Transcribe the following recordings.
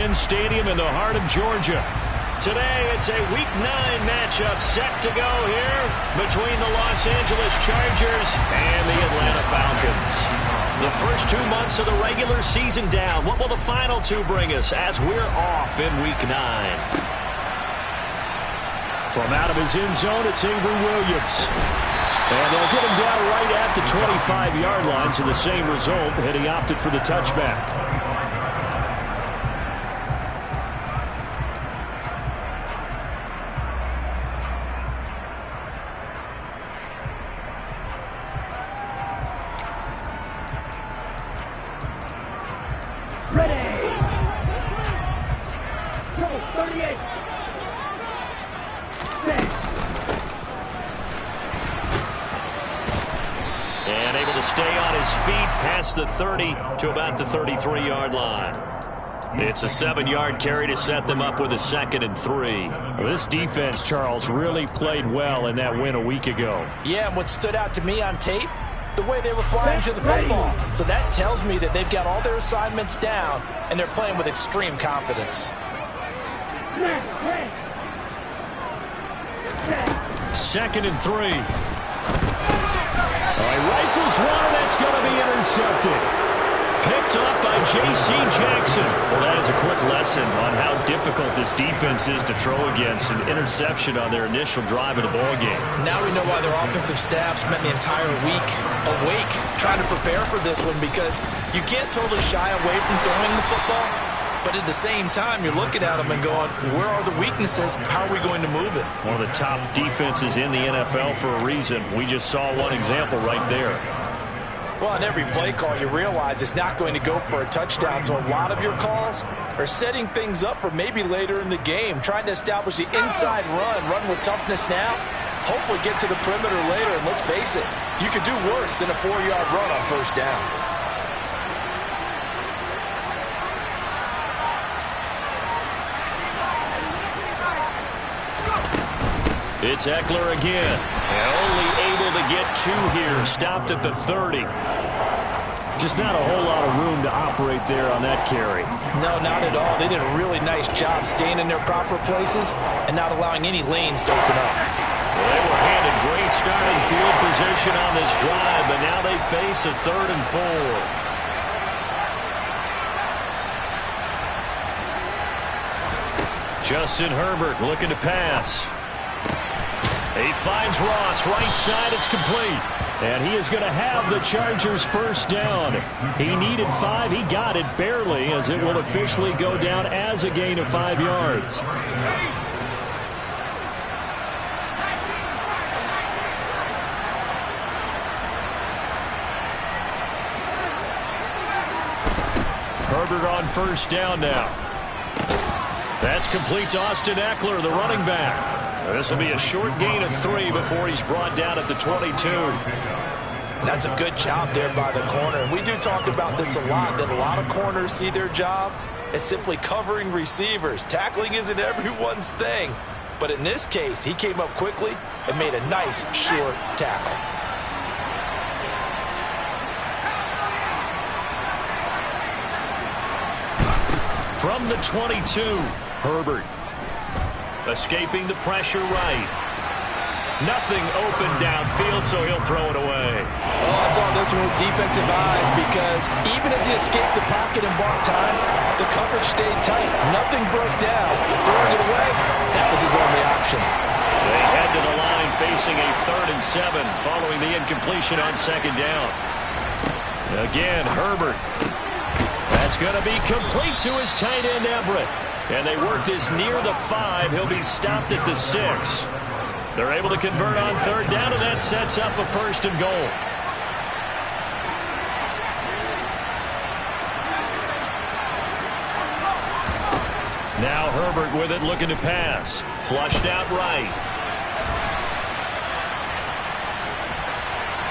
Stadium in the heart of Georgia. Today, it's a Week 9 matchup set to go here between the Los Angeles Chargers and the Atlanta Falcons. The first 2 months of the regular season down. What will the final 2 bring us as we're off in Week 9? From out of his end zone, it's Avery Williams. And they'll get him down right at the 25-yard line, so the same result, and he opted for the touchback. And able to stay on his feet past the 30 to about the 33-yard line. It's a 7-yard carry to set them up with a 2nd and 3. Well, this defense, Charles, really played well in that win a week ago. Yeah, and what stood out to me on tape, the way they were flying to the football. So that tells me that they've got all their assignments down, and they're playing with extreme confidence. 2nd and 3. He rifles one, that's going to be intercepted. Picked up by J.C. Jackson. Well, that is a quick lesson on how difficult this defense is to throw against. An interception on their initial drive of the ballgame. Now we know why their offensive staff spent the entire week awake trying to prepare for this one, because you can't totally shy away from throwing the football. But at the same time, you're looking at them and going, where are the weaknesses? How are we going to move it? One of the top defenses in the NFL for a reason. We just saw one example right there. Well, on every play call, you realize it's not going to go for a touchdown. So a lot of your calls are setting things up for maybe later in the game, trying to establish the inside run with toughness now, hopefully get to the perimeter later. And let's face it, you could do worse than a 4-yard run on first down. It's Eckler again. And only able to get 2 here. Stopped at the 30. Just not a whole lot of room to operate there on that carry. No, not at all. They did a really nice job staying in their proper places and not allowing any lanes to open up. Well, they were handed great starting field position on this drive, but now they face a 3rd and 4. Justin Herbert looking to pass. He finds Ross, right side, it's complete. And he is going to have the Chargers first down. He needed 5, he got it barely, as it will officially go down as a gain of 5 yards. Herbert on first down now. That's complete to Austin Eckler, the running back. This will be a short gain of 3 before he's brought down at the 22. That's a good job there by the corner. We do talk about this a lot, that a lot of corners see their job as simply covering receivers. Tackling isn't everyone's thing. But in this case, he came up quickly and made a nice, short tackle. From the 22, Herbert. Escaping the pressure right. Nothing open downfield, so he'll throw it away. Oh, I saw this one with defensive eyes, because even as he escaped the pocket and bought time, the coverage stayed tight. Nothing broke down. Throwing it away, that was his only option. They head to the line facing a 3rd and 7 following the incompletion on 2nd down. Again, Herbert. That's going to be complete to his tight end, Everett. And they work this near the 5. He'll be stopped at the 6. They're able to convert on 3rd down, and that sets up a 1st and goal. Now Herbert with it, looking to pass. Flushed out right.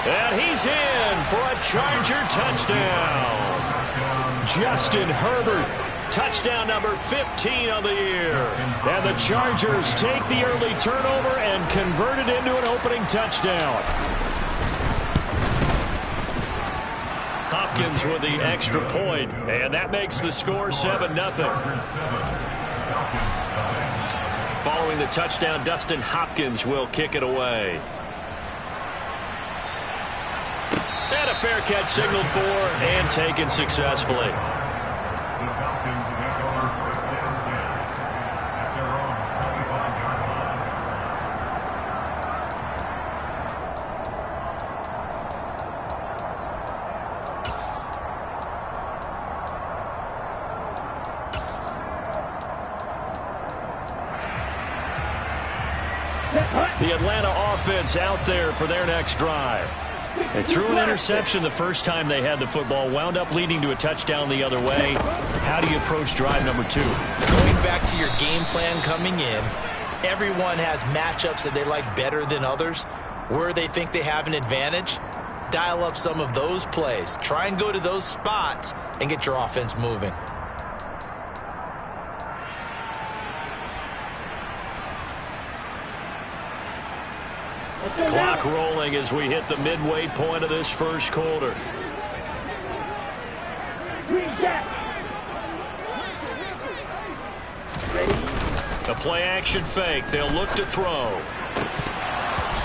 And he's in for a Charger touchdown. Justin Herbert, touchdown number 15 on the year. And the Chargers take the early turnover and convert it into an opening touchdown. Hopkins with the extra point, and that makes the score 7-0. Following the touchdown, Dustin Hopkins will kick it away. And a fair catch signaled for and taken successfully. The Atlanta offense out there for their next drive. They threw an interception the first time they had the football, wound up leading to a touchdown the other way. How do you approach drive number 2? Going back to your game plan coming in, everyone has matchups that they like better than others, where they think they have an advantage. Dial up some of those plays. Try and go to those spots and get your offense moving. Clock rolling as we hit the midway point of this first quarter. The play action fake. They'll look to throw.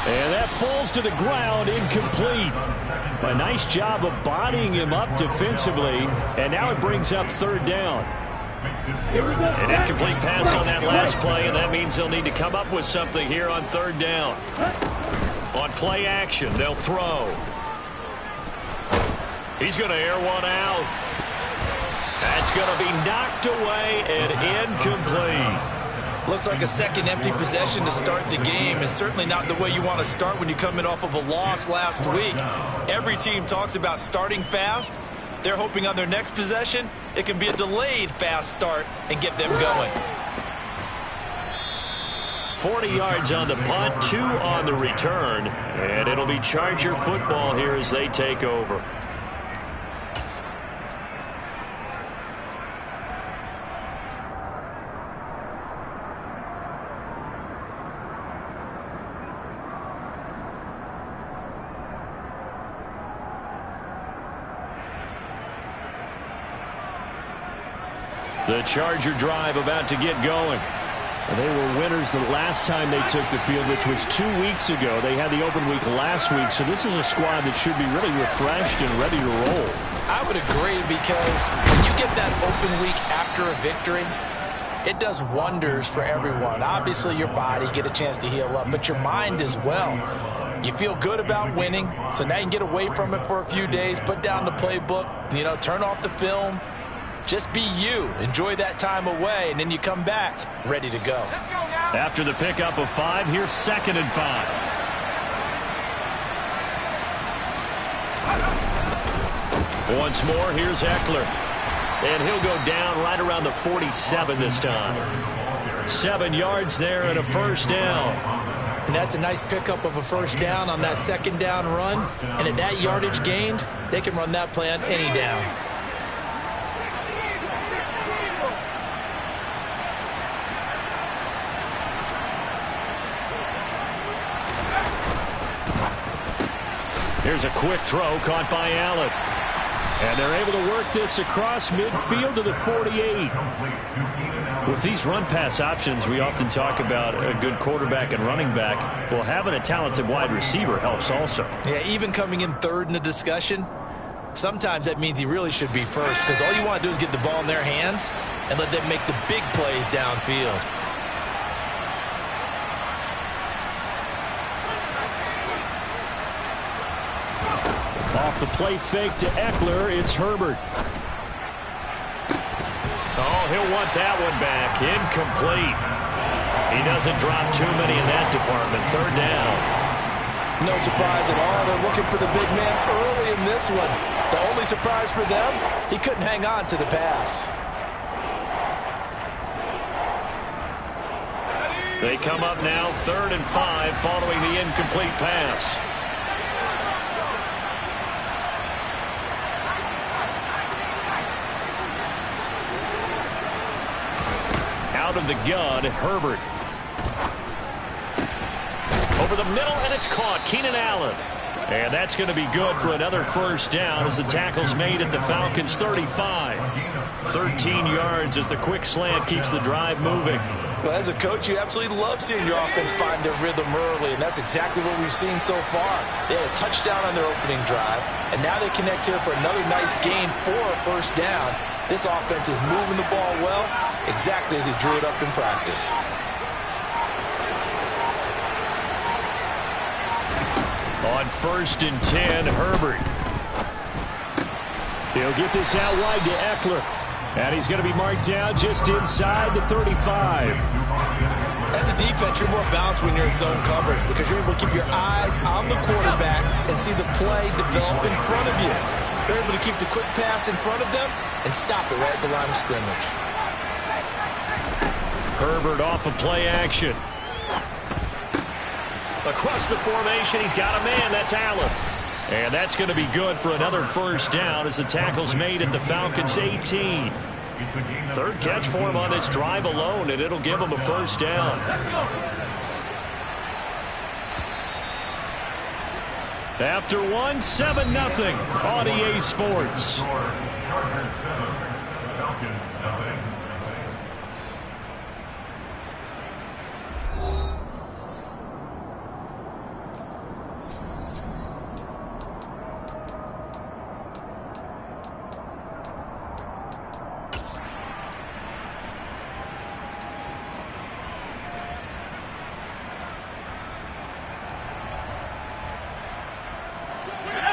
And that falls to the ground, incomplete. A nice job of bodying him up defensively. And now it brings up third down. An incomplete pass on that last play, and that means they'll need to come up with something here on third down. On play action, they'll throw. He's going to air one out. That's going to be knocked away and incomplete. Looks like a second empty possession to start the game, and certainly not the way you want to start when you come in off of a loss last week. Every team talks about starting fast. They're hoping on their next possession, it can be a delayed fast start and get them going. 40 yards on the punt, 2 on the return, and it'll be Charger football here as they take over. The Charger drive about to get going. They were winners the last time they took the field, which was 2 weeks ago. They had the open week last week, so this is a squad that should be really refreshed and ready to roll. I would agree, because when you get that open week after a victory, it does wonders for everyone. Obviously, your body, get a chance to heal up, but your mind as well. You feel good about winning, so now you can get away from it for a few days, put down the playbook, turn off the film. Just be you. Enjoy that time away, and then you come back ready to go. After the pickup of 5, here's 2nd and 5. Once more, here's Eckler. And he'll go down right around the 47 this time. 7 yards there and a first down. And that's a nice pickup of a first down on that second down run. And at that yardage gained, they can run that play on any down. Here's a quick throw caught by Allen. And they're able to work this across midfield to the 48. With these run-pass options, we often talk about a good quarterback and running back. Well, having a talented wide receiver helps also. Yeah, even coming in third in the discussion, sometimes that means he really should be first, because all you want to do is get the ball in their hands and let them make the big plays downfield. Off the play fake to Eckler, it's Herbert. Oh, he'll want that one back. Incomplete. He doesn't drop too many in that department. Third down. No surprise at all. They're looking for the big man early in this one. The only surprise for them, he couldn't hang on to the pass. They come up now 3rd and 5 following the incomplete pass. Out of the gun, Herbert. Over the middle, and it's caught. Keenan Allen. And that's going to be good for another first down as the tackle's made at the Falcons' 35. 13 yards as the quick slant keeps the drive moving. Well, as a coach, you absolutely love seeing your offense find their rhythm early, and that's exactly what we've seen so far. They had a touchdown on their opening drive, and now they connect here for another nice gain for a first down. This offense is moving the ball well, exactly as he drew it up in practice. On 1st and 10, Herbert. He'll get this out wide to Eckler. And he's going to be marked down just inside the 35. As a defense, you're more balanced when you're in zone coverage because you're able to keep your eyes on the quarterback and see the play develop in front of you. You're able to keep the quick pass in front of them and stop it right at the line of scrimmage. Herbert off of play action. Across the formation, he's got a man. That's Allen. And that's going to be good for another first down as the tackle's made at the Falcons' 18. Third catch for him on this drive alone, and it'll give him a first down. After one, 7-0 on EA Sports. Chargers 7, Falcons nothing.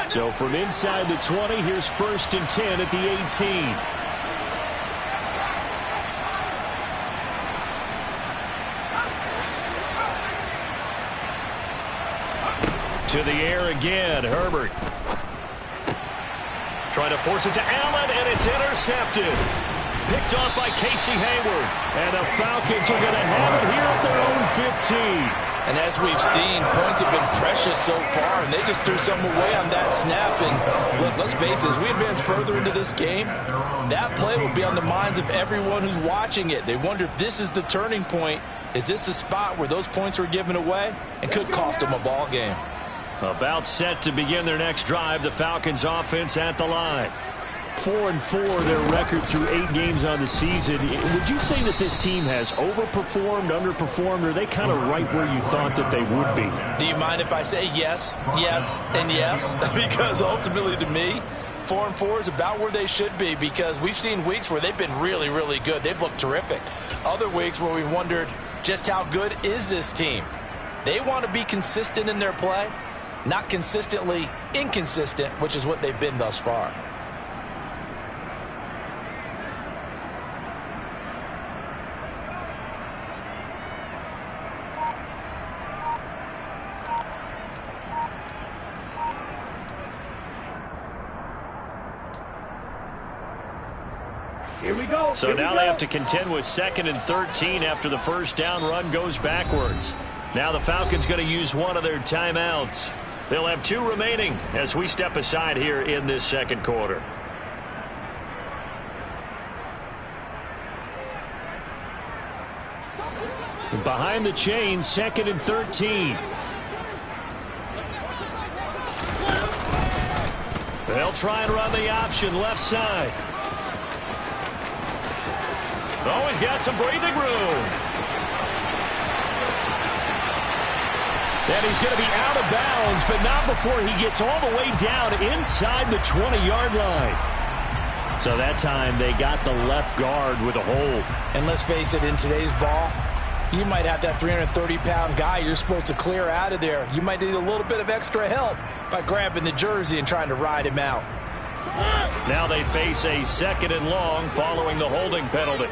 So from inside the 20, here's 1st and 10 at the 18. To the air again, Herbert. Trying to force it to Allen, and it's intercepted. Picked off by Casey Hayward. And the Falcons are going to have it here at their own 15. And as we've seen, points have been precious so far, and they just threw some away on that snap. And look, let's face it, as we advance further into this game, that play will be on the minds of everyone who's watching it. They wonder if this is the turning point. Is this the spot where those points were given away? It could cost them a ball game. About set to begin their next drive, the Falcons offense at the line. 4-4 their record through 8 games on the season. Would you say that this team has overperformed, underperformed, or are they kind of right where you thought that they would be? Do you mind if I say yes, yes, and yes? Because ultimately to me, 4-4 is about where they should be because we've seen weeks where they've been really, really good. They've looked terrific. Other weeks where we've wondered just how good is this team? They want to be consistent in their play, not consistently inconsistent, which is what they've been thus far. Here we go. So now they have to contend with 2nd and 13 after the first down run goes backwards. Now the Falcons going to use one of their timeouts. They'll have 2 remaining as we step aside here in this second quarter. Behind the chains, 2nd and 13. They'll try and run the option left side. Oh, he's got some breathing room. And he's going to be out of bounds, but not before he gets all the way down inside the 20-yard line. So that time they got the left guard with a hold. And let's face it, in today's ball, you might have that 330-pound guy you're supposed to clear out of there. You might need a little bit of extra help by grabbing the jersey and trying to ride him out. Now they face a 2nd and long following the holding penalty.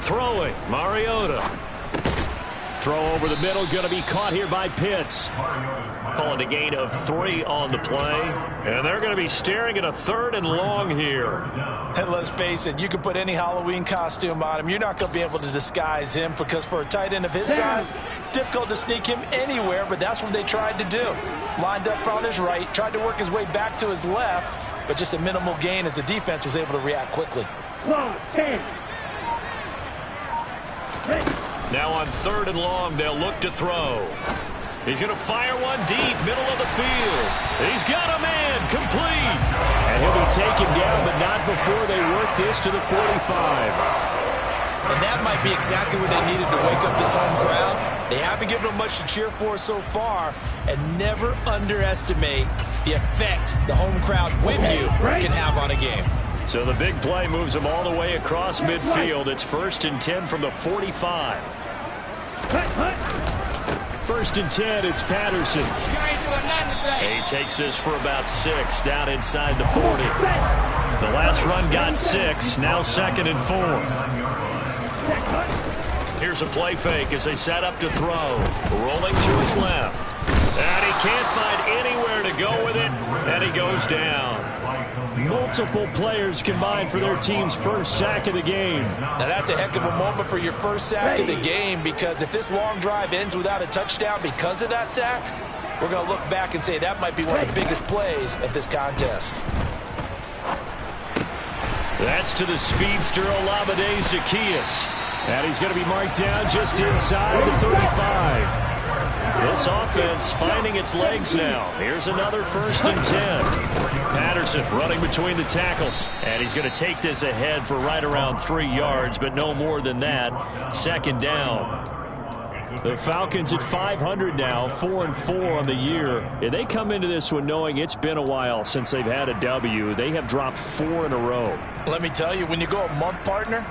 Throwing, Mariota. Throw over the middle, going to be caught here by Pitts. Calling a gain of 3 on the play. And they're going to be staring at a 3rd and long here. And let's face it, you can put any Halloween costume on him. You're not going to be able to disguise him because for a tight end of his size, difficult to sneak him anywhere, but that's what they tried to do. Lined up on his right, tried to work his way back to his left, but just a minimal gain as the defense was able to react quickly. Now on 3rd and long, they'll look to throw. He's going to fire one deep, middle of the field. He's got a man, complete. And he'll be taken down, but not before they work this to the 45. And that might be exactly what they needed to wake up this home crowd. They haven't given them much to cheer for so far, and never underestimate the effect the home crowd with you can have on a game. So the big play moves them all the way across midfield. It's 1st and 10 from the 45. 1st and 10, it's Patterson. He takes this for about 6 down inside the 40. The last run got 6, now 2nd and 4. Here's a play fake as they set up to throw. Rolling to his left. And he can't find anywhere to go with it, and he goes down. Multiple players combined for their team's first sack of the game. Now that's a heck of a moment for your first sack of the game, because if this long drive ends without a touchdown because of that sack, we're going to look back and say that might be one of the biggest plays of this contest. That's to the speedster Olamide Zaccheaus. And he's going to be marked down just inside the 35. This offense finding its legs now. Here's another 1st and 10. Patterson running between the tackles. And he's going to take this ahead for right around 3 yards, but no more than that. 2nd down. The Falcons at 500 now, 4-4 on the year. And they come into this one knowing it's been a while since they've had a W. They have dropped 4 in a row. Let me tell you, when you go a month, partner,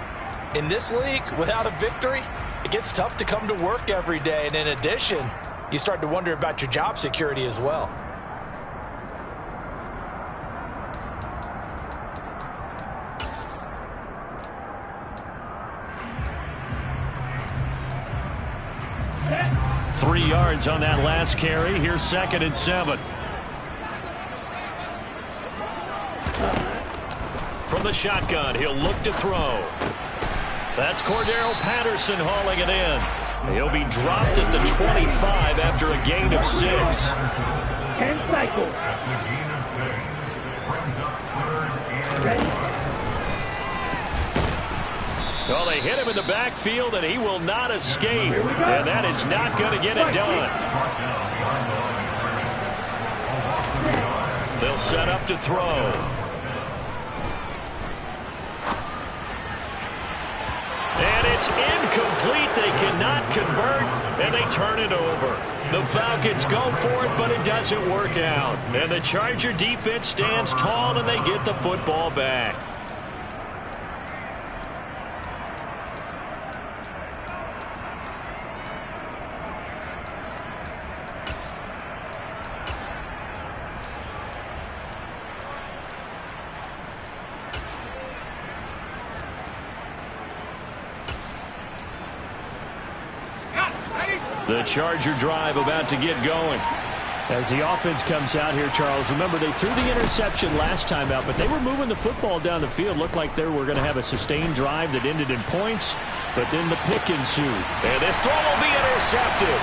in this league, without a victory, it gets tough to come to work every day. And in addition, you start to wonder about your job security as well. Yeah. 3 yards on that last carry. Here's 2nd and 7. From the shotgun, he'll look to throw. That's Cordero Patterson hauling it in. He'll be dropped at the 25 after a gain of 6. 10 cycles. Well, they hit him in the backfield, and he will not escape. And that is not going to get it done. They'll set up to throw. And it's incomplete. They cannot convert, and they turn it over. The Falcons go for it, but it doesn't work out. And the Charger defense stands tall, and they get the football back. The Charger drive about to get going. As the offense comes out here, Charles, remember they threw the interception last time out, but they were moving the football down the field. Looked like they were going to have a sustained drive that ended in points, but then the pick ensued. And this throw will be intercepted.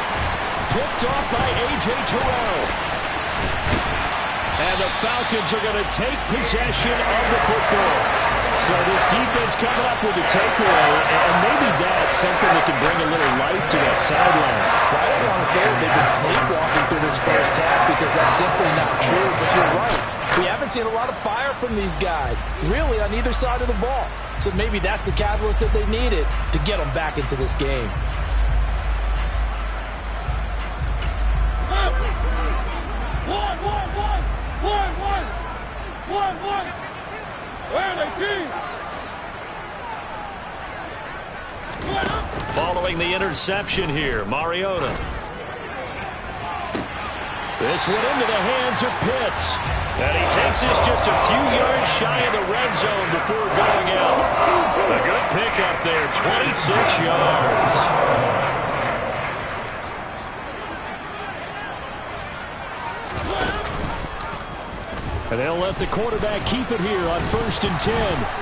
Picked off by A.J. Terrell. And the Falcons are going to take possession of the football. So this defense coming up with a takeaway, and maybe that's something that can bring a little life to that sideline. Well, I don't want to say that they've been sleepwalking through this first half, because that's simply not true, but you're right. We haven't seen a lot of fire from these guys, really, on either side of the ball. So maybe that's the catalyst that they needed to get them back into this game. Following the interception here, Mariota. This one into the hands of Pitts. And he takes this just a few yards shy of the red zone before going out. A good pickup there, 26 yards. And they'll let the quarterback keep it here on 1st and 10.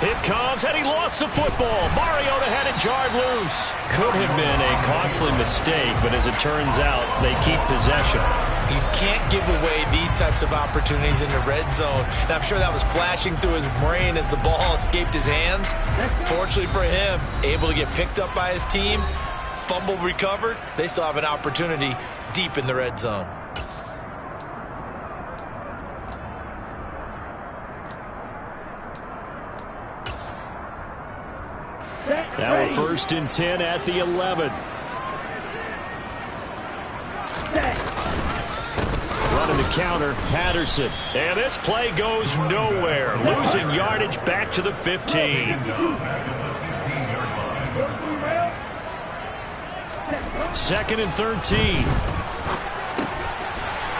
It comes, and he lost the football. Mariota had it jarred loose. Could have been a costly mistake, but as it turns out, they keep possession. You can't give away these types of opportunities in the red zone. And I'm sure that was flashing through his brain as the ball escaped his hands. Fortunately for him, able to get picked up by his team, fumble recovered. They still have an opportunity deep in the red zone. Now a 1st and 10 at the 11. Running the counter, Patterson. And this play goes nowhere. Losing yardage back to the 15. 2nd and 13.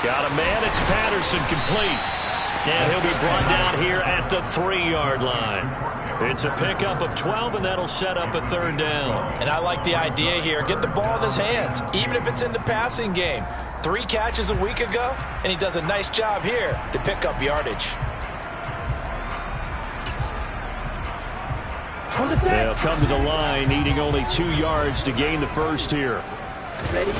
Got a man. It's Patterson, complete. And he'll be brought down here at the 3-yard line. It's a pickup of 12, and that'll set up a 3rd down. And I like the idea here. Get the ball in his hands, even if it's in the passing game. 3 catches a week ago, and he does a nice job here to pick up yardage. They'll come to the line, needing only 2 yards to gain the 1st here. Ready?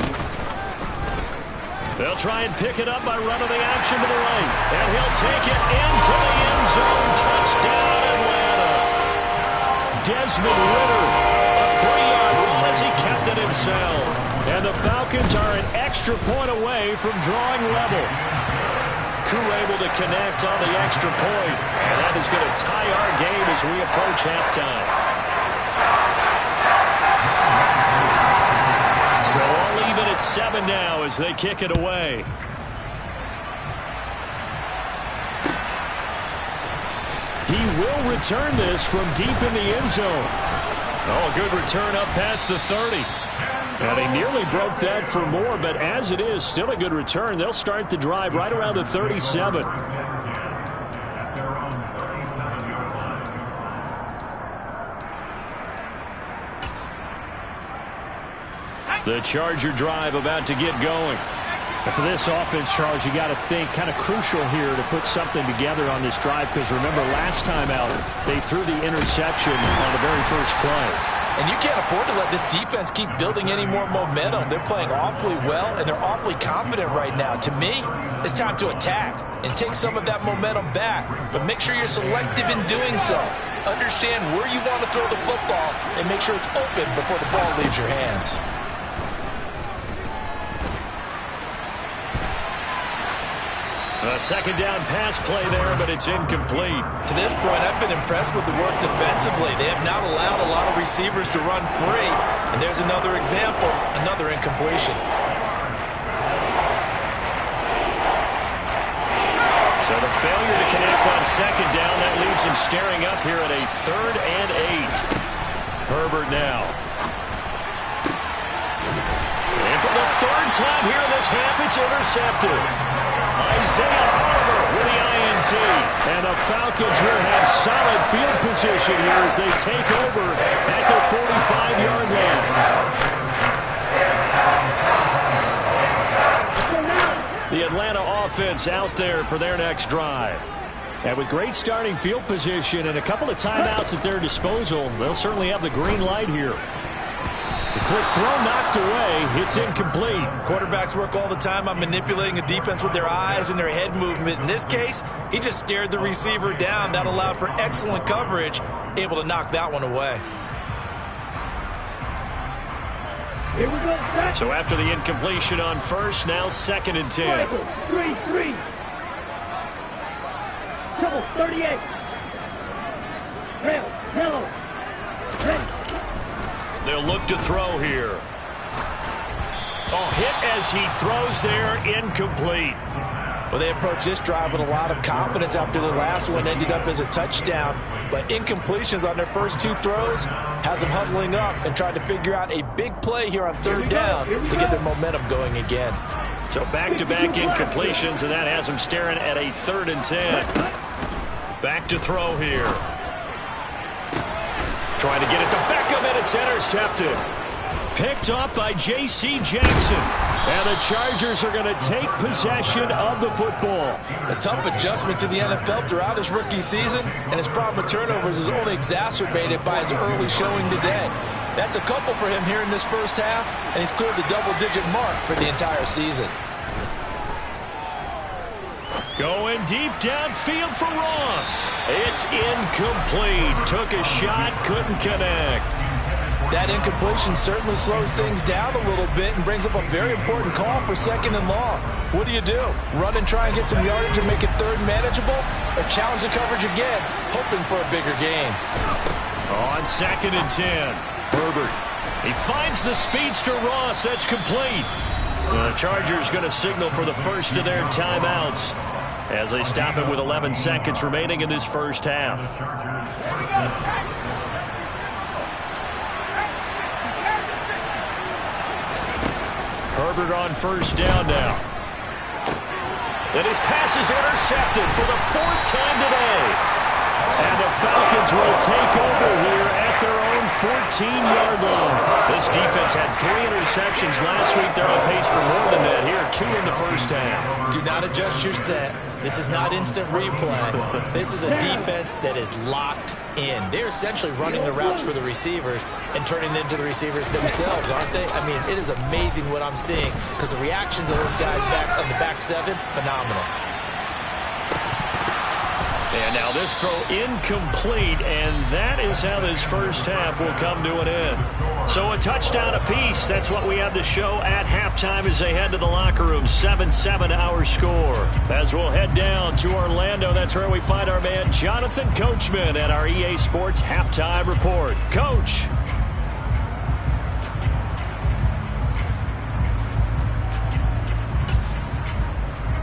They'll try and pick it up by running the option to the right. And he'll take it into the end zone. Touchdown, Atlanta. Desmond Ritter, a 3-yard run as he kept it himself. And the Falcons are an extra point away from drawing level. Crew able to connect on the extra point. And that is going to tie our game as we approach halftime. So all even at 7 now as they kick it away. He will return this from deep in the end zone. Oh, a good return up past the 30. And he nearly broke that for more, but as it is, still a good return. They'll start the drive right around the 37. The Charger drive about to get going. And for this offense, Charles, you got to think kind of crucial here to put something together on this drive, because remember last time out they threw the interception on the very first play. And you can't afford to let this defense keep building any more momentum. They're playing awfully well, and they're awfully confident right now. To me, it's time to attack and take some of that momentum back. But make sure you're selective in doing so. Understand where you want to throw the football and make sure it's open before the ball leaves your hands. A 2nd down pass play there, but it's incomplete. To this point, I've been impressed with the work defensively. They have not allowed a lot of receivers to run free. And there's another example, another incompletion. So the failure to connect on 2nd down, that leaves him staring up here at a 3rd and 8. Herbert now. And for the 3rd time here in this half, it's intercepted. Isaiah Oliver with the INT. And the Falcons will have solid field position here as they take over at the 45-yard line. The Atlanta offense out there for their next drive. And with great starting field position and a couple of timeouts at their disposal, they'll certainly have the green light here. The quick throw knocked away. It's incomplete. Quarterbacks work all the time on manipulating a defense with their eyes and their head movement. In this case, he just stared the receiver down. That allowed for excellent coverage, able to knock that one away. Here we go. So after the incompletion on 1st, now 2nd and 10. 3-3. Trouble 38. Rail, yellow. Ready. They'll look to throw here. Oh, hit as he throws there, incomplete. Well, they approached this drive with a lot of confidence after the last one ended up as a touchdown. But incompletions on their first 2 throws has them huddling up and trying to figure out a big play here on 3rd down to get their momentum going again. So back-to-back incompletions, and that has them staring at a 3rd and 10. Back to throw here. Trying to get it to Beckham, and it's intercepted. Picked off by J.C. Jackson. And the Chargers are going to take possession of the football. A tough adjustment to the NFL throughout his rookie season, and his problem with turnovers is only exacerbated by his early showing today. That's a couple for him here in this first half, and he's cleared the double-digit mark for the entire season. Going deep downfield for Ross. It's incomplete. Took a shot, couldn't connect. That incompletion certainly slows things down a little bit and brings up a very important call for 2nd and long. What do? Run and try and get some yardage and make it 3rd manageable? Or challenge the coverage again, hoping for a bigger gain? On 2nd and 10, Herbert. He finds the speedster Ross. That's complete. The Chargers going to signal for the first of their timeouts as they stop it with 11 seconds remaining in this first half. Herbert on first down now. And his pass is intercepted for the 4th time today. And the Falcons will take over here at their own 14-yard line. This defense had 3 interceptions last week. They're on pace for more than that here. 2 in the first half. Do not adjust your set. This is not instant replay. This is a defense that is locked in. They're essentially running the routes for the receivers and turning it into the receivers themselves, aren't they? I mean, it is amazing what I'm seeing because the reactions of those guys back on the back 7, phenomenal. And now this throw incomplete, and that is how this first half will come to an end. So a touchdown apiece. That's what we have to show at halftime as they head to the locker room. 7-7 our score. As we'll head down to Orlando, that's where we find our man Jonathan Coachman at our EA Sports Halftime Report. Coach.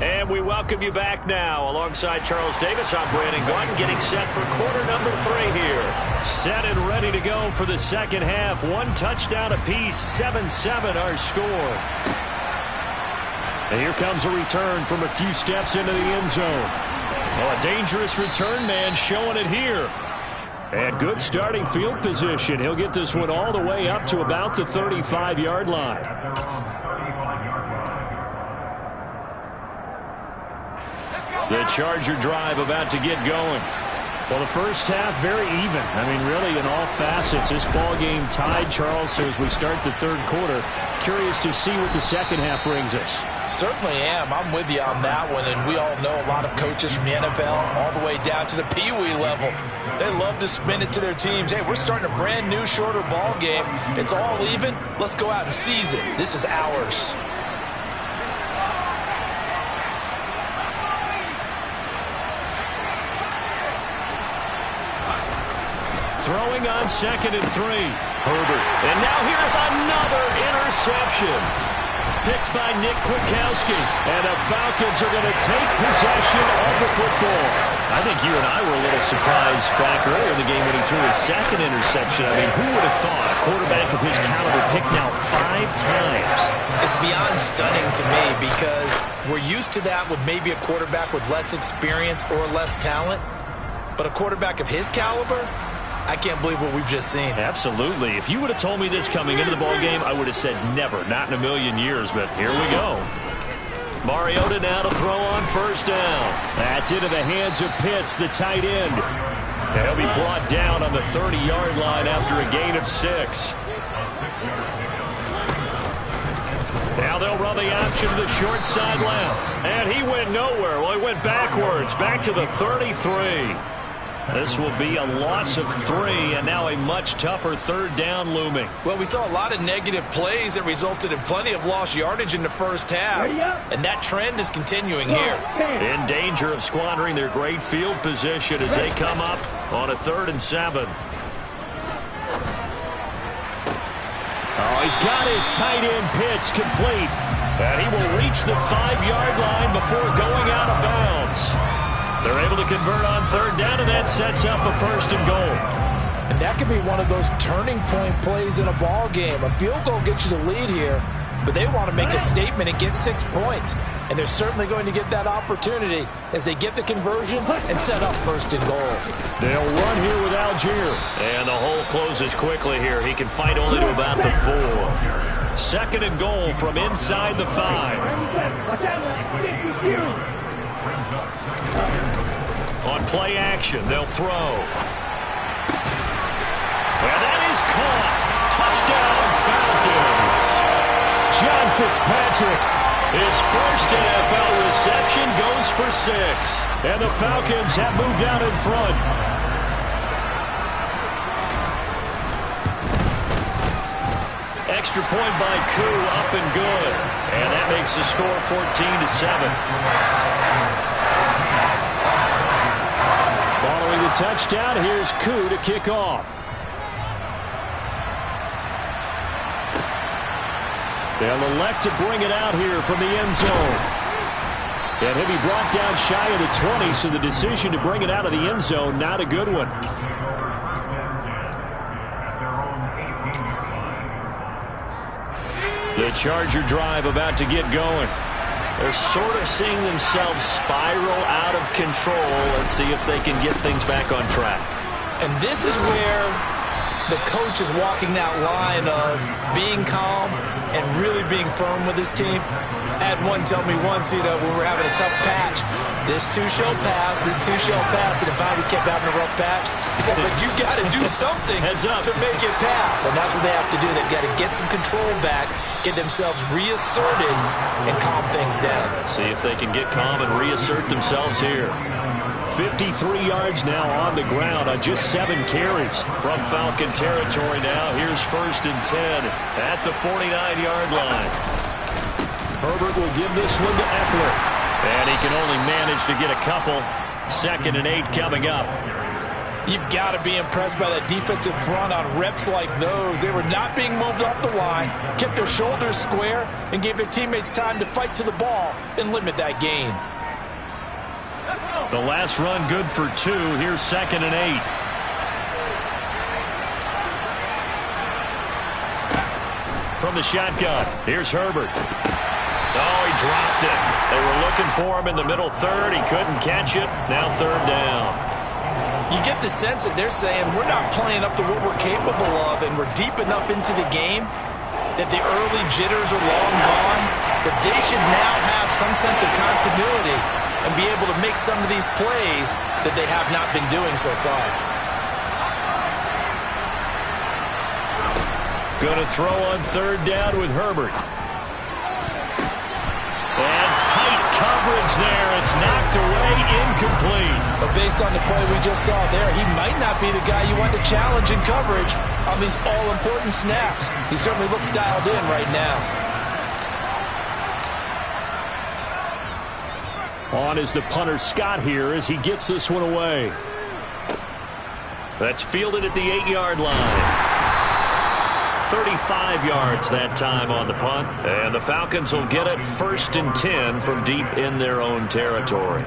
And we welcome you back now. Alongside Charles Davis, I'm Brandon Gordon, getting set for quarter number 3 here. Set and ready to go for the second half. 1 touchdown apiece, 7-7 our score. And here comes a return from a few steps into the end zone. Oh, a dangerous return man showing it here. And good starting field position. He'll get this one all the way up to about the 35-yard line. The Charger drive about to get going. Well, the first half, very even. I mean, really, in all facets, this ball game tied, Charles. So as we start the 3rd quarter, curious to see what the second half brings us. Certainly am. I'm with you on that one. And we all know a lot of coaches from the NFL all the way down to the Pee-wee level. They love to spin it to their teams. Hey, we're starting a brand new, shorter ball game. It's all even. Let's go out and seize it. This is ours. Throwing on 2nd and 3. Herbert. And now here's another interception. Picked by Nick Kwiatkowski. And the Falcons are going to take possession of the football. I think you and I were a little surprised back earlier in the game when he threw his 2nd interception. I mean, who would have thought a quarterback of his caliber picked now 5 times? It's beyond stunning to me because we're used to that with maybe a quarterback with less experience or less talent. But a quarterback of his caliber, I can't believe what we've just seen. Absolutely. If you would have told me this coming into the ball game, I would have said never, not in a million years, but here we go. Mariota now to throw on first down. That's into the hands of Pitts, the tight end. And he'll be brought down on the 30-yard line after a gain of 6. Now they'll run the option to the short side left. And he went nowhere. Well, he went backwards, back to the 33. This will be a loss of 3, and now a much tougher 3rd down looming. Well, we saw a lot of negative plays that resulted in plenty of lost yardage in the first half, and that trend is continuing here. In danger of squandering their great field position as they come up on a 3rd and 7. Oh, he's got his tight end Pitts complete, and he will reach the 5-yard line before going out of bounds. They're able to convert on 3rd down, and that sets up a 1st and goal. And that could be one of those turning point plays in a ball game. A field goal gets you the lead here, but they want to make a statement and get 6 points. And they're certainly going to get that opportunity as they get the conversion and set up 1st and goal. They'll run here with Algier. And the hole closes quickly here. He can fight only to about the 4. 2nd and goal from inside the 5. On play action, they'll throw. And that is caught. Touchdown, Falcons. John Fitzpatrick, his first NFL reception goes for 6. And the Falcons have moved out in front. Extra point by Koo, up and good. And that makes the score 14-7. Following the touchdown, here's Koo to kick off. They'll elect to bring it out here from the end zone. And he'll be brought down shy of the 20, so the decision to bring it out of the end zone, not a good one. The Charger drive about to get going. They're sort of seeing themselves spiral out of control. Let's see if they can get things back on track. And this is where the coach is walking that line of being calm and really being firm with his team. I had one tell me once, when we're having a tough patch, this too shall pass, this too shall pass, and if we kept having a rough patch, he said, but you got to do something to make it pass, and that's what they have to do. They've got to get some control back, get themselves reasserted, and calm things down. See if they can get calm and reassert themselves here. 53 yards now on the ground on just 7 carries. From Falcon territory now, here's 1st and 10 at the 49-yard line. Herbert will give this one to Eckler. And he can only manage to get a couple. 2nd and 8 coming up. You've got to be impressed by that defensive front on reps like those. They were not being moved off the line, kept their shoulders square, and gave their teammates time to fight to the ball and limit that gain. The last run good for 2. Here's 2nd and 8. From the shotgun, here's Herbert. Oh, he dropped it. They were looking for him in the middle third. He couldn't catch it. Now 3rd down. You get the sense that they're saying we're not playing up to what we're capable of, and we're deep enough into the game that the early jitters are long gone, that they should now have some sense of continuity and be able to make some of these plays that they have not been doing so far. Going to throw on 3rd down with Herbert. And tight coverage there. It's knocked away, incomplete. But based on the play we just saw there, he might not be the guy you want to challenge in coverage on these all-important snaps. He certainly looks dialed in right now. On is the punter Scott here as he gets this one away. That's fielded at the 8-yard line. 35 yards that time on the punt. And the Falcons will get it 1st and 10 from deep in their own territory.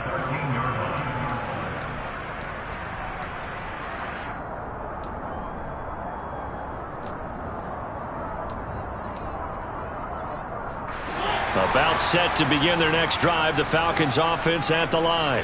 About set to begin their next drive. The Falcons offense at the line.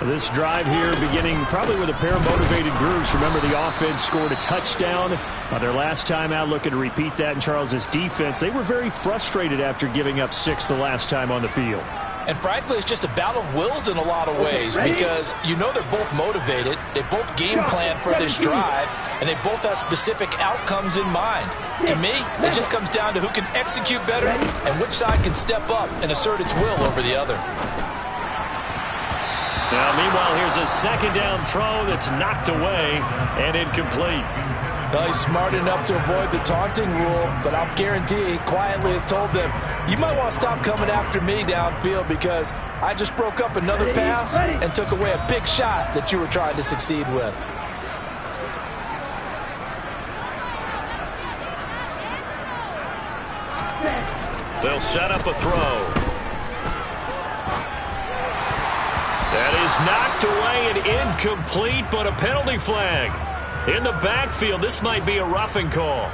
This drive here beginning probably with a pair of motivated groups. Remember, the offense scored a touchdown on their last time out. Looking to repeat that in Charles's defense. They were very frustrated after giving up 6 the last time on the field. And frankly, it's just a battle of wills in a lot of ways, because they're both motivated. They both game plan for this drive, and they both have specific outcomes in mind. To me, it just comes down to who can execute better and which side can step up and assert its will over the other. Now, meanwhile, here's a 2nd down throw that's knocked away and incomplete. Well, he's smart enough to avoid the taunting rule, but I'll guarantee he quietly has told them, you might want to stop coming after me downfield because I just broke up another pass and took away a big shot that you were trying to succeed with. They'll set up a throw. That is knocked away and incomplete, but a penalty flag. In the backfield, this might be a roughing call.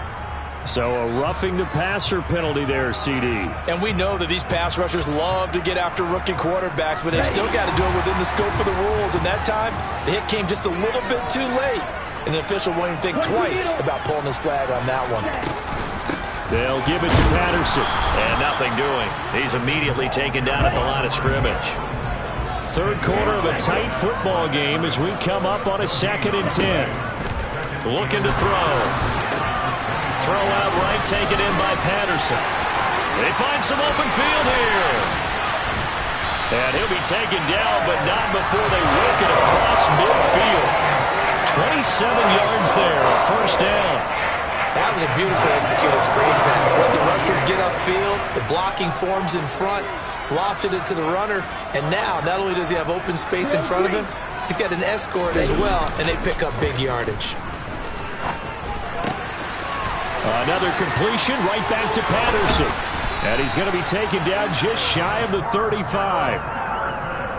So a roughing the passer penalty there, CD. And we know that these pass rushers love to get after rookie quarterbacks, but they've still got to do it within the scope of the rules. And that time, the hit came just a little bit too late. And the official won't even think twice about pulling his flag on that one. They'll give it to Patterson. And nothing doing. He's immediately taken down at the line of scrimmage. 3rd quarter of a tight football game as we come up on a 2nd and 10. Looking to throw. Throw out right, taken in by Patterson. They find some open field here. And he'll be taken down, but not before they work it across midfield. 27 yards there, first down. That was a beautifully executed screen pass. Let the rushers get upfield. The blocking forms in front. Lofted it to the runner. And now, not only does he have open space in front of him, he's got an escort as well, and they pick up big yardage. Another completion right back to Patterson. And he's going to be taken down just shy of the 35.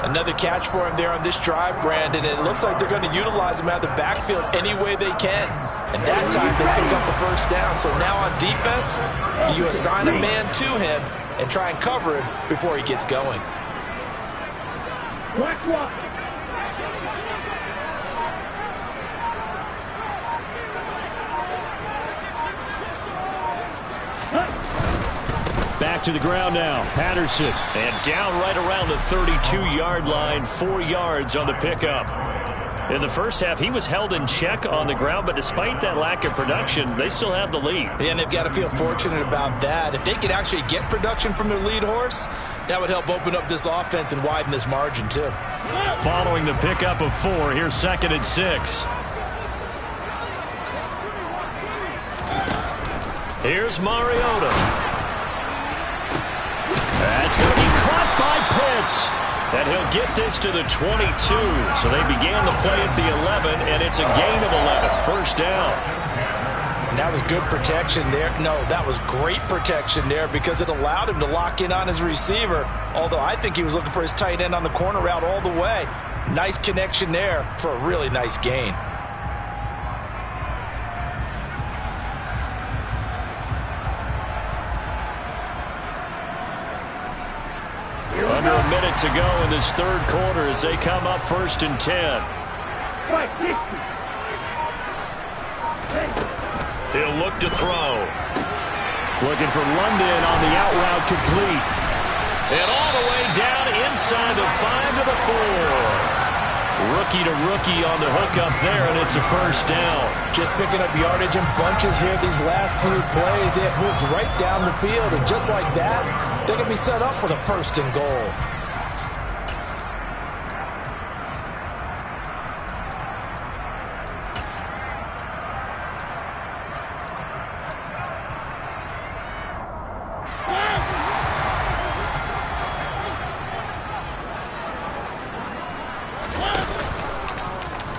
Another catch for him there on this drive, Brandon. And it looks like they're going to utilize him out of the backfield any way they can. And that time they pick up the first down. So now on defense, you assign a man to him and try and cover him before he gets going. Watch. Back to the ground now. Patterson. And down right around the 32-yard line. 4 yards on the pickup. In the first half, he was held in check on the ground, but despite that lack of production, they still have the lead. Yeah, and they've got to feel fortunate about that. If they could actually get production from their lead horse, that would help open up this offense and widen this margin, too. Following the pickup of 4, here's 2nd and 6. Here's Mariota. That's going to be caught by Pitts. And he'll get this to the 22. So they began the play at the 11, and it's a gain of 11. First down. And that was good protection there. No, that was great protection there because it allowed him to lock in on his receiver. Although I think he was looking for his tight end on the corner route all the way. Nice connection there for a really nice gain. Under a minute to go in this third quarter as they come up 1st and 10. He'll look to throw. Looking for London on the out route complete. And all the way down inside the 5 to the 4. Rookie to rookie on the hook up there, and it's a first down. Just picking up yardage in bunches here these last few plays. They have moved right down the field, and just like that, they can be set up for the 1st and goal.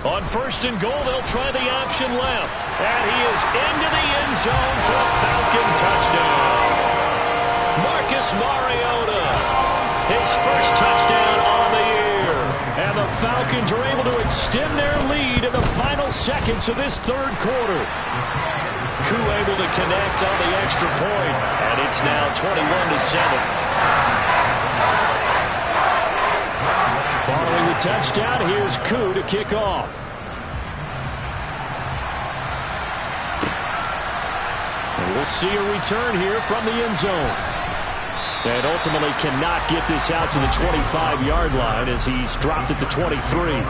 On 1st and goal, they'll try the option left. And he is into the end zone for a Falcon touchdown. Marcus Mariota, his first touchdown on the year. And the Falcons are able to extend their lead in the final seconds of this third quarter. Koo able to connect on the extra point. And it's now 21-7. Following the touchdown, here's Koo to kick off. And we'll see a return here from the end zone. And ultimately cannot get this out to the 25-yard line as he's dropped at the 23.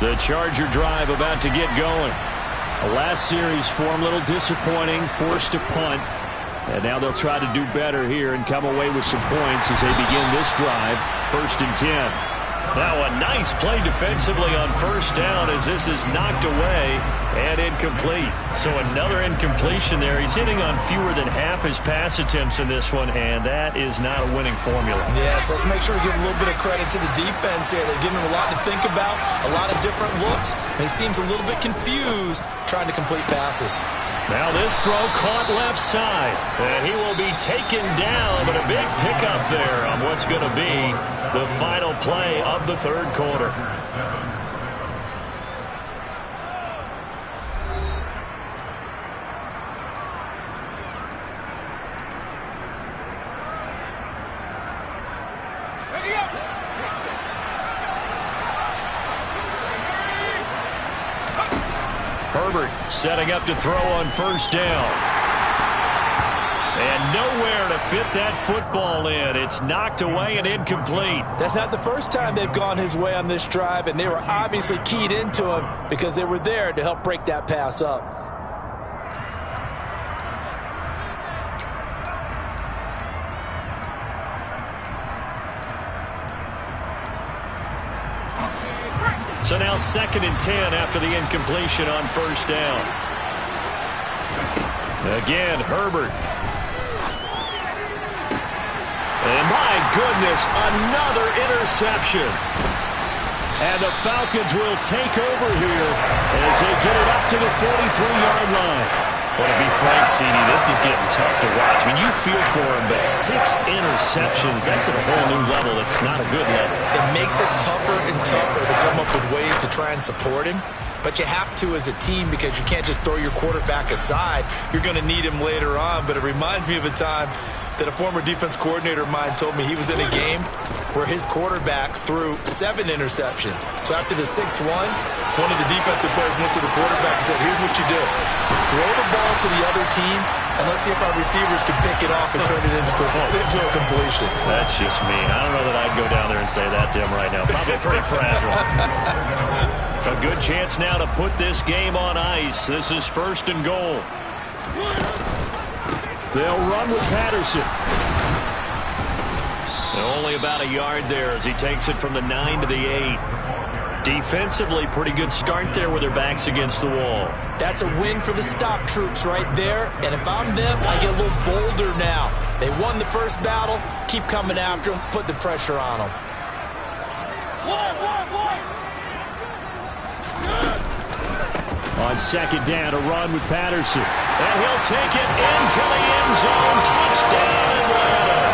The Charger drive about to get going. The last series for him, a little disappointing, forced a punt. And now they'll try to do better here and come away with some points as they begin this drive, 1st and 10. Now a nice play defensively on first down as this is knocked away and incomplete. So another incompletion there. He's hitting on fewer than half his pass attempts in this one, and that is not a winning formula. Yes, let's make sure we give a little bit of credit to the defense here. They're giving him a lot to think about, a lot of different looks, and he seems a little bit confused trying to complete passes. Now this throw caught left side, and he will be taken down, but a big pickup there on what's going to be the final play of the third quarter. Herbert setting up to throw on first down. And nowhere to fit that football in. It's knocked away and incomplete. That's not the first time they've gone his way on this drive, and they were obviously keyed into him because they were there to help break that pass up. So now 2nd and 10 after the incompletion on first down. Again, Herbert. And my goodness, another interception. And the Falcons will take over here as they get it up to the 43-yard line. Well, to be frank, CD, this is getting tough to watch. I mean, you feel for him, but 6 interceptions, that's at a whole new level. It's not a good level. It makes it tougher and tougher to come up with ways to try and support him. But you have to as a team because you can't just throw your quarterback aside. You're going to need him later on. But it reminds me of a time that a former defense coordinator of mine told me he was in a game where his quarterback threw 7 interceptions. So after the 6-1, one of the defensive players went to the quarterback and said, here's what you do. Throw the ball to the other team, and let's see if our receivers can pick it off and turn it into a completion. That's just mean. I don't know that I'd go down there and say that to him right now. Probably pretty fragile. A good chance now to put this game on ice. This is 1st and goal. They'll run with Patterson. And only about a yard there as he takes it from the 9 to the 8. Defensively, pretty good start there with their backs against the wall. That's a win for the stop troops right there. And if I'm them, I get a little bolder now. They won the first battle. Keep coming after them. Put the pressure on them. On 2nd down, a run with Patterson. And he'll take it into the end zone. Touchdown, Atlanta.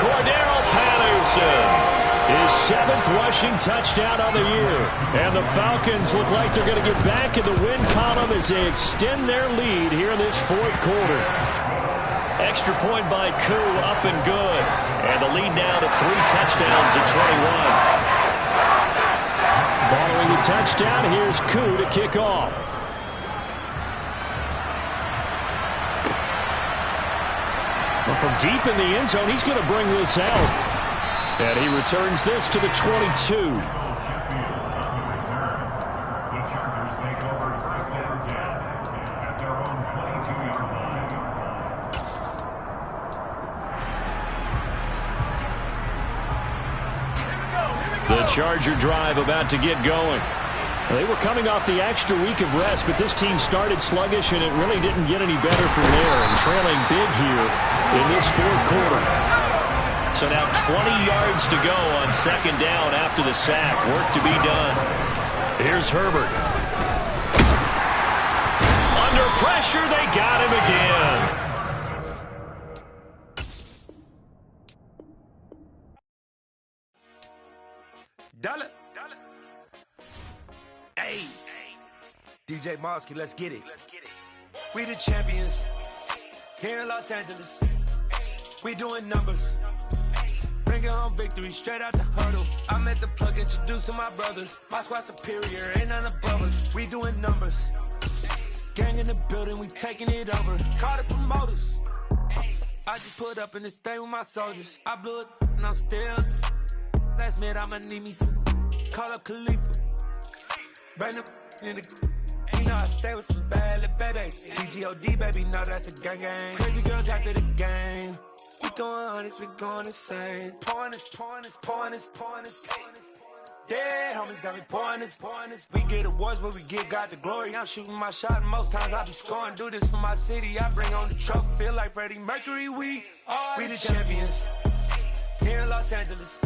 Cordero Patterson. His 7th rushing touchdown on the year. And the Falcons look like they're going to get back in the win column as they extend their lead here in this 4th quarter. Extra point by Koo, up and good. And the lead now to 3 touchdowns at 21. Following the touchdown, here's Koo to kick off. Well, from deep in the end zone, he's going to bring this out. And he returns this to the 22. The Charger drive about to get going. They were coming off the extra week of rest, but this team started sluggish, and it really didn't get any better from there, and trailing big here in this 4th quarter. So now 20 yards to go on 2nd down after the sack. Work to be done. Here's Herbert. Under pressure, they got him again. Dollar. Hey. DJ Mosky, let's get it. We the champions here in Los Angeles. We doing numbers. Bringing home victory straight out the huddle. I'm at the plug, introduced to my brothers. My squad superior, ain't none above us. We doing numbers. Gang in the building, we taking it over. Call the promoters. I just put up in this thing with my soldiers. I blew it and I'm still. Last minute, I'ma need me some. Call up Khalifa. Bring them in the. You know I stay with some bad little baby. TGOD, baby, know that's a gang gang. Crazy girls after the game. We throwing hundreds, we going insane. Pouring this. Dead homies got me pouring this. We get awards, but we give God the glory. I'm shooting my shot, and most times I be scoring. Do this for my city, I bring on the trophy. Feel like Freddie Mercury, we the champions. Here in Los Angeles,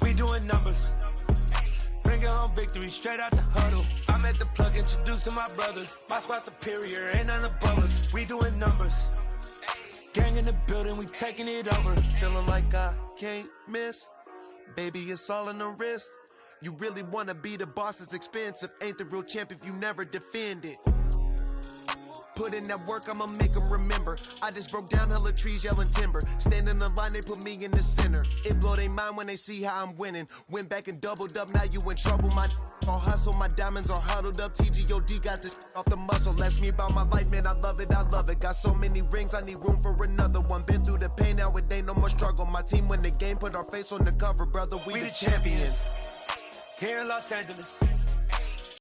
we doing numbers. Bringing home victory straight out the huddle. I'm at the plug, introduced to my brothers. My squad superior, ain't none above us. We doing numbers. Gang in the building, we taking it over. Feeling like I can't miss. Baby, it's all in the wrist. You really wanna be the boss, it's expensive. Ain't the real champ if you never defend it. Put in that work, I'ma make them remember. I just broke down hella trees, yelling timber. Stand in the line, they put me in the center. It blow their mind when they see how I'm winning. Went back and doubled up, now you in trouble, my all hustle, my diamonds are huddled up. TGOD got this off the muscle. That's me about my life, man. I love it, I love it. Got so many rings, I need room for another one. Been through the pain, now it ain't no more struggle. My team win the game, put our face on the cover, brother. We the champions. Here in Los Angeles,